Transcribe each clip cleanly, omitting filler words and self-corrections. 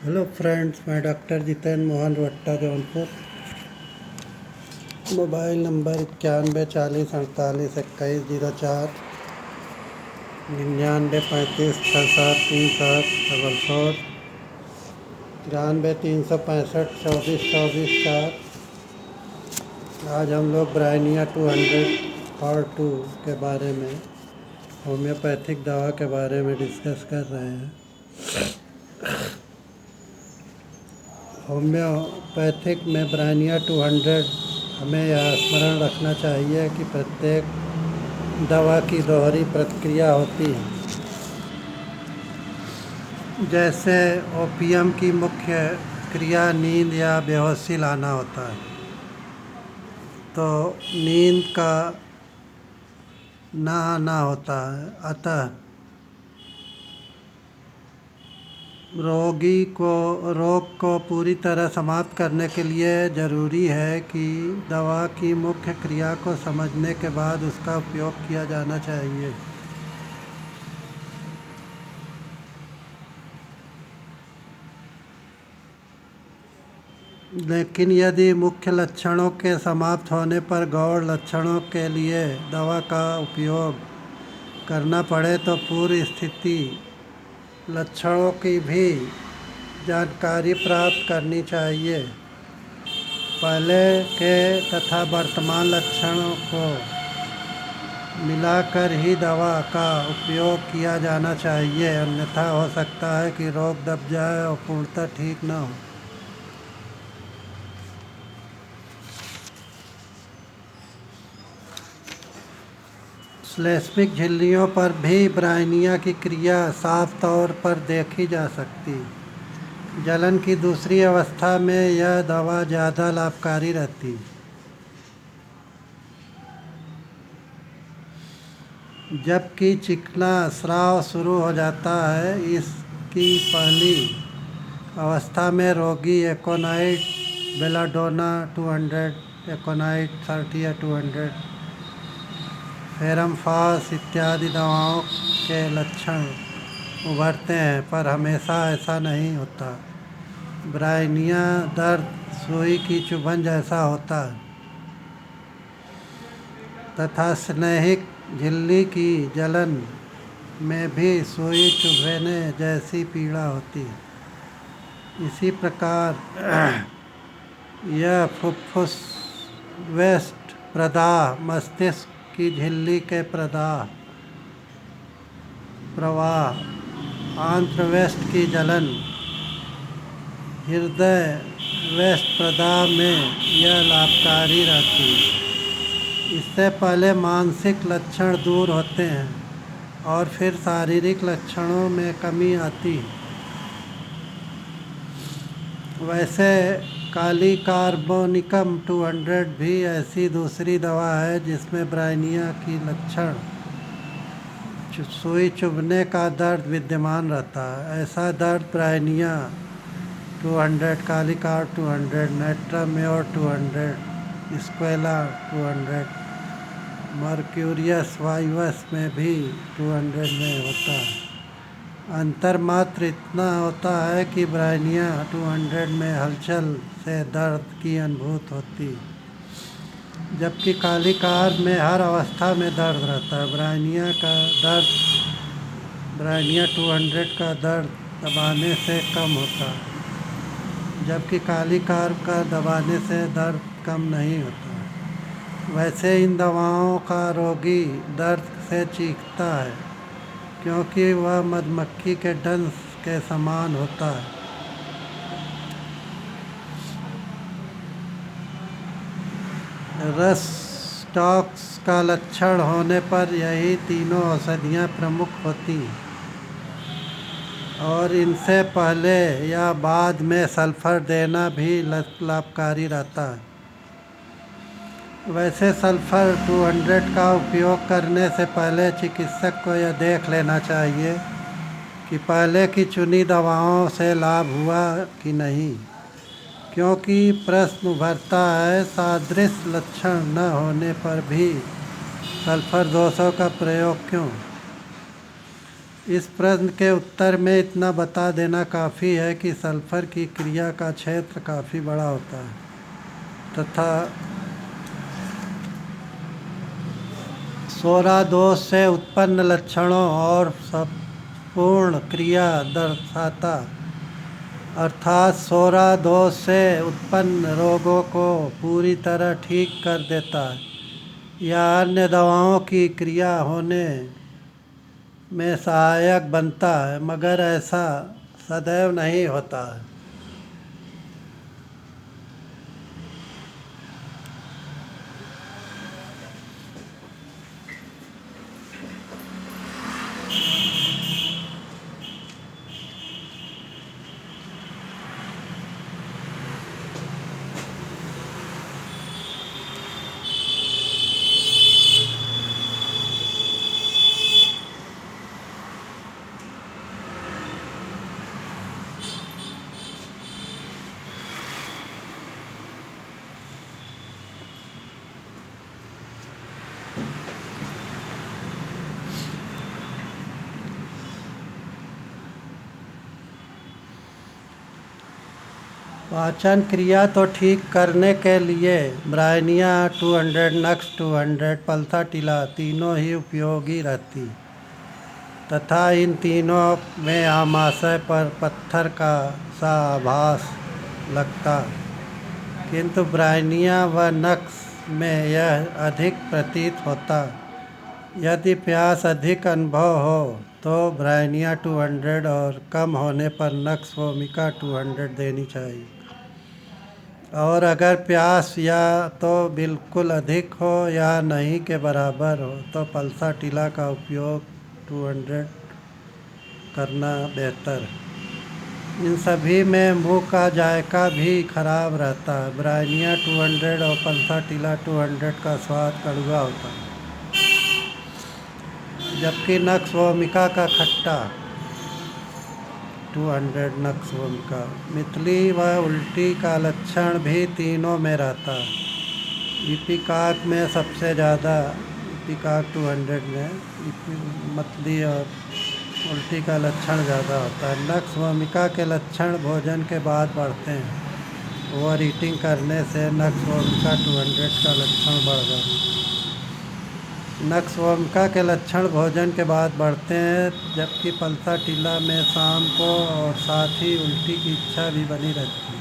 Hello friends, मैं doctor Jitendra Mohan रट्टा Jaunpur. Mobile number 91 40 48 21 04 99 35 67 37 93 365 24 24 4। आज हम लोग ब्राइनिया 200 के बारे में, होम्योपैथिक दवा के बारे में डिस्कस कर रहे हैं। होम्योपैथिक में ब्राइनिया 200 हमें यह स्मरण रखना चाहिए कि प्रत्येक दवा की दोहरी प्रक्रिया होती है। जैसे ओपियम की मुख्य क्रिया नींद या बेहोशी लाना होता है, तो नींद का ना आना होता है। अतः रोग को पूरी तरह समाप्त करने के लिए ज़रूरी है कि दवा की मुख्य क्रिया को समझने के बाद उसका उपयोग किया जाना चाहिए। लेकिन यदि मुख्य लक्षणों के समाप्त होने पर गौण लक्षणों के लिए दवा का उपयोग करना पड़े तो पूर्व स्थिति लक्षणों की भी जानकारी प्राप्त करनी चाहिए। पहले के तथा वर्तमान लक्षणों को मिलाकर ही दवा का उपयोग किया जाना चाहिए, अन्यथा हो सकता है कि रोग दब जाए और पूर्णतः ठीक न हो। श्लेष्मिक झिल्लियों पर भी ब्राइनिया की क्रिया साफ तौर पर देखी जा सकती। जलन की दूसरी अवस्था में यह दवा ज़्यादा लाभकारी रहती। जबकि चिकना स्राव शुरू हो जाता है, इसकी पहली अवस्था में रोगी एकोनाइट, बेलाडोना 200, एकोनाइट 30 या 200, फेरमफास इत्यादि दवाओं के लक्षण उभरते हैं, पर हमेशा ऐसा नहीं होता। ब्राइनिया दर्द सुई की चुभन जैसा होता है तथा स्नेहिक झिल्ली की जलन में भी सुई चुभने जैसी पीड़ा होती है। इसी प्रकार यह फुफ्फुस वेस्ट प्रदाह, मस्तिष्क की झिल्ली के प्रवाह, आंत्रवेस्ट की जलन, हृदय वेस्ट प्रदाह में यह लाभकारी रहती है। इससे पहले मानसिक लक्षण दूर होते हैं और फिर शारीरिक लक्षणों में कमी आती है। वैसे काली कार्बोनिकम 200 भी ऐसी दूसरी दवा है जिसमें ब्राइनिया की लक्षण सुई चुभने का दर्द विद्यमान रहता है। ऐसा दर्द ब्राइनिया 200, कालीकार्ब 200, नेट्राम्योर 200, स्क्वेला 200, मर्क्यूरियस वाइवस में भी 200 में होता है। अंतर मात्र इतना होता है कि ब्राइनिया 200 में हलचल से दर्द की अनुभूति होती, जबकि कालीकार्ब में हर अवस्था में दर्द रहता है। ब्राइनिया 200 का दर्द दबाने से कम होता है, जबकि कालीकार्ब का दबाने से दर्द कम नहीं होता। वैसे इन दवाओं का रोगी दर्द से चीखता है, क्योंकि वह मधुमक्खी के डंस के समान होता है। रस टॉक्स का लक्षण होने पर यही तीनों औषधियाँ प्रमुख होती और इनसे पहले या बाद में सल्फर देना भी लाभकारी रहता है। वैसे सल्फर 200 का उपयोग करने से पहले चिकित्सक को यह देख लेना चाहिए कि पहले की चुनी दवाओं से लाभ हुआ कि नहीं, क्योंकि प्रश्न उभरता है सादृश्य लक्षण न होने पर भी सल्फर 200 का प्रयोग क्यों। इस प्रश्न के उत्तर में इतना बता देना काफ़ी है कि सल्फर की क्रिया का क्षेत्र काफ़ी बड़ा होता है तथा सोरा दोष से उत्पन्न लक्षणों और संपूर्ण क्रिया दर्शाता, अर्थात सोरा दोष से उत्पन्न रोगों को पूरी तरह ठीक कर देता है या अन्य दवाओं की क्रिया होने में सहायक बनता है, मगर ऐसा सदैव नहीं होता है। पाचन क्रिया तो ठीक करने के लिए ब्रायनिया 200, नक्स 200, पल्थाटिला तीनों ही उपयोगी रहती तथा इन तीनों में आमाशय पर पत्थर का सा आभास लगता, किंतु ब्रायनिया व नक्स में यह अधिक प्रतीत होता। यदि प्यास अधिक अनुभव हो तो ब्रायनिया 200 और कम होने पर नक्स वोमिका 200 देनी चाहिए, और अगर प्यास या तो बिल्कुल अधिक हो या नहीं के बराबर हो तो पल्थाटिला का उपयोग 200 करना बेहतर। इन सभी में मुंह का जायका भी खराब रहता है। ब्रायनिया 200 और पल्थाटिला 200 का स्वाद कड़वा होता है, जबकि नक्स वोमिका का खट्टा 200 नक्स वोमिका मितली व उल्टी का लक्षण भी तीनों में रहता। इपिकाक में सबसे ज़्यादा, इपिकाक 200 में मतली और उल्टी का लक्षण ज़्यादा होता है। नक्स वोमिका के लक्षण भोजन के बाद बढ़ते हैं। ओवर ईटिंग करने से नक्स वोमिका 200 का लक्षण बढ़ जाता है। नक्स वोमिका के लक्षण भोजन के बाद बढ़ते हैं, जबकि पल्थाटिला में शाम को और साथ ही उल्टी की इच्छा भी बनी रहती है।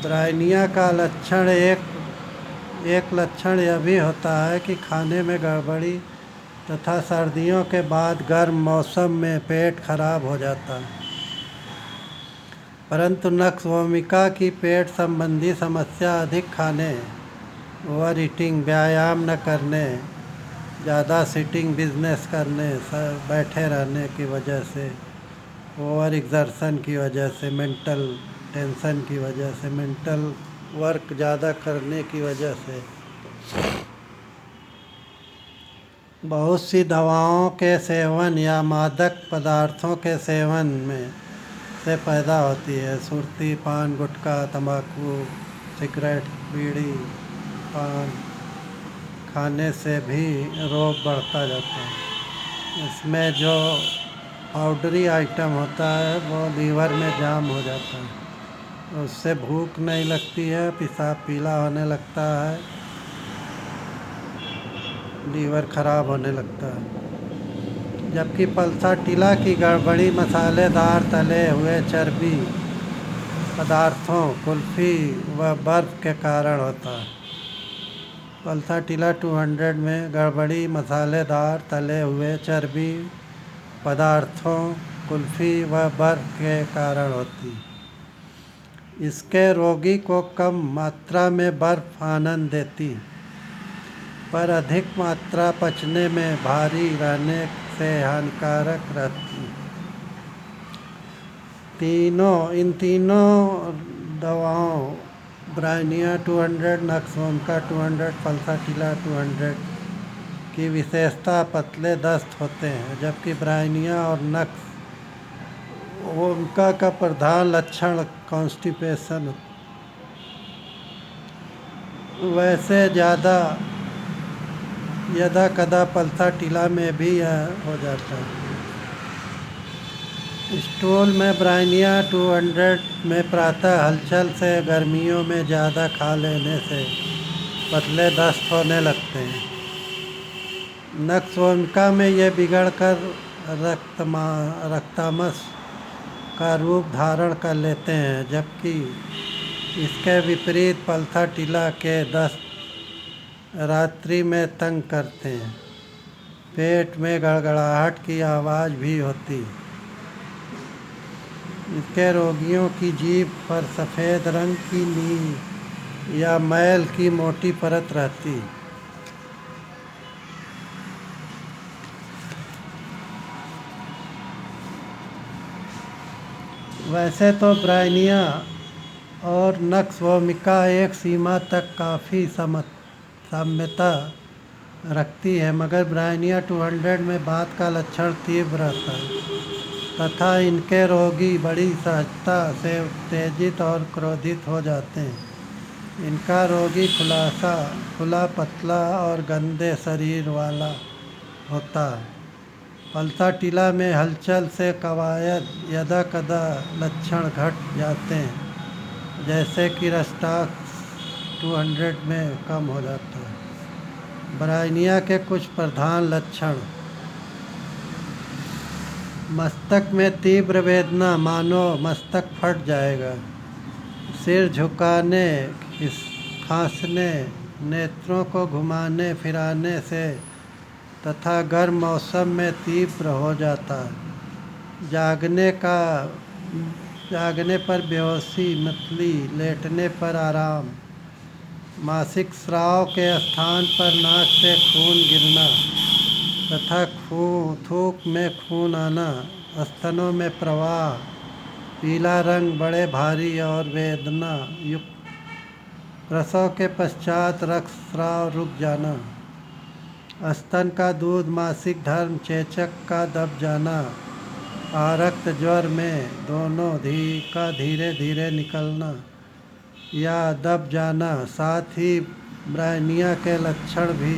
ब्रायनिया का लक्षण एक लक्षण यह भी होता है कि खाने में गड़बड़ी तथा सर्दियों के बाद गर्म मौसम में पेट खराब हो जाता है, परंतु नक्स वोमिका की पेट संबंधी समस्या अधिक खाने, ओवर ईटिंग, व्यायाम न करने, ज़्यादा सिटिंग बिजनेस करने, बैठे रहने की वजह से, ओवर एग्जर्शन की वजह से, मेंटल टेंशन की वजह से, मेंटल वर्क ज़्यादा करने की वजह से, बहुत सी दवाओं के सेवन या मादक पदार्थों के सेवन में से पैदा होती है। सुर्ती, पान, गुटखा, तंबाकू, सिगरेट, बीड़ी, पान खाने से भी रोग बढ़ता जाता है। इसमें जो पाउडरी आइटम होता है वो लीवर में जाम हो जाता है, उससे भूख नहीं लगती है, पेशाब पीला होने लगता है, लीवर खराब होने लगता है। जबकि पल्थाटिला की गड़बड़ी मसालेदार तले हुए चर्बी पदार्थों, कुल्फ़ी व बर्फ़ के कारण होता है। पल्थाटिला 200 में गड़बड़ी मसालेदार तले हुए चर्बी पदार्थों, कुल्फ़ी व बर्फ़ के कारण होती। इसके रोगी को कम मात्रा में बर्फ़ आनंद देती, पर अधिक मात्रा पचने में भारी रहने से हानिकारक रहती। इन तीनों दवाओं ब्रायनिया 200, नक्स वोमिका 200, पल्थाटिला 200 की विशेषता पतले दस्त होते हैं, जबकि ब्रायनिया और नक्स वोमिका का प्रधान लक्षण कॉन्स्टिपेशन। वैसे यदा कदा पल्थाटिला में भी यह हो जाता है। स्टूल में ब्राइनिया 200 में प्रातः हलचल से गर्मियों में ज़्यादा खा लेने से पतले दस्त होने लगते हैं। नक्सवमिका में ये बिगड़कर रक्तामस का रूप धारण कर लेते हैं, जबकि इसके विपरीत पल्था टीला के दस्त रात्रि में तंग करते हैं। पेट में गड़गड़ाहट की आवाज़ भी होती। इसके रोगियों की जीभ पर सफ़ेद रंग की नील या मैल की मोटी परत रहती। वैसे तो ब्राइनिया और नक्सवमिका एक सीमा तक काफ़ी साम्यता रखती है, मगर ब्राइनिया 200 में बात का लक्षण तीव्र रहता है तथा इनके रोगी बड़ी सहजता से उत्तेजित और क्रोधित हो जाते हैं। इनका रोगी खुला, पतला और गंदे शरीर वाला होता है। पल्था टीला में हलचल से कवायद यदा कदा लक्षण घट जाते हैं, जैसे कि रस्टाक्स 200 में कम हो जाता है। ब्राइनिया के कुछ प्रधान लक्षण: मस्तक में तीव्र वेदना, मानो मस्तक फट जाएगा, सिर झुकाने, खांसने, नेत्रों को घुमाने फिराने से तथा गर्म मौसम में तीव्र हो जाता है। जागने पर बेहोशी, मतली, लेटने पर आराम, मासिक स्राव के स्थान पर नाक से खून गिरना तथा थूक में खून आना, स्तनों में प्रवाह, पीला रंग, बड़े भारी और वेदना युक्त, प्रसव के पश्चात रक्तस्राव रुक जाना, स्तन का दूध, मासिक धर्म, चेचक का दब जाना, आरक्त ज्वर में दोनों का धीरे धीरे निकलना या दब जाना। साथ ही ब्राइनिया के लक्षण भी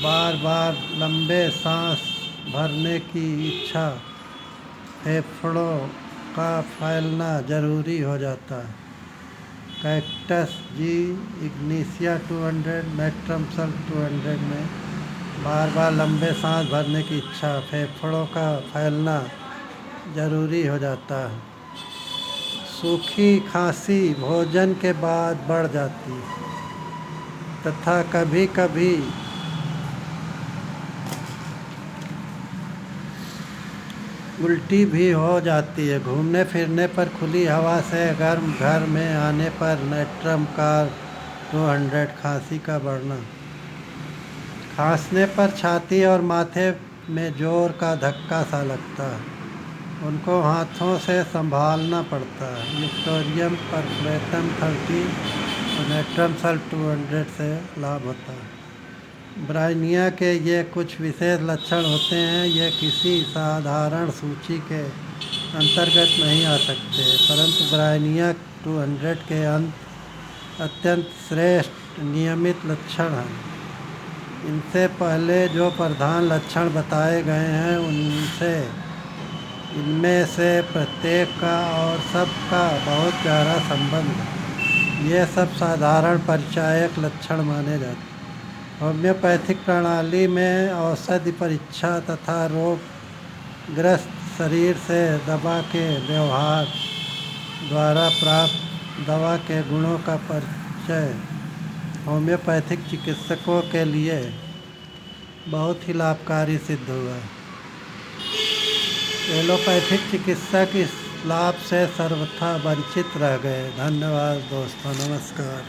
बार बार लंबे सांस भरने की इच्छा, फेफड़ों का फैलना जरूरी हो जाता है। कैक्टस जी इग्निसिया 200, मेट्रम सल्ट 200 में बार बार लंबे सांस भरने की इच्छा, फेफड़ों का फैलना जरूरी हो जाता है। सूखी खांसी भोजन के बाद बढ़ जाती तथा कभी कभी उल्टी भी हो जाती है। घूमने फिरने पर, खुली हवा से गर्म घर में आने पर नेट्रम कार 200, खांसी का बढ़ना, खांसने पर छाती और माथे में जोर का धक्का सा लगता है, उनको हाथों से संभालना पड़ता है। यूक्टोरियम परफोरेटम 30 और नेट्रम सल्ट 200 से लाभ होता है। ब्राइनिया के ये कुछ विशेष लक्षण होते हैं। ये किसी साधारण सूची के अंतर्गत नहीं आ सकते, परंतु ब्राइनिया 200 के अत्यंत श्रेष्ठ नियमित लक्षण हैं। इनसे पहले जो प्रधान लक्षण बताए गए हैं, इनमें से प्रत्येक का और सबका बहुत गहरा संबंध है। ये सब साधारण परिचायक लक्षण माने जाते हैं। होम्योपैथिक प्रणाली में औषधि परीक्षा तथा रोगग्रस्त शरीर से दवा के व्यवहार द्वारा प्राप्त दवा के गुणों का परिचय होम्योपैथिक चिकित्सकों के लिए बहुत ही लाभकारी सिद्ध हुआ है। एलोपैथिक चिकित्सक इस लाभ से सर्वथा वंचित रह गए। धन्यवाद दोस्तों, नमस्कार।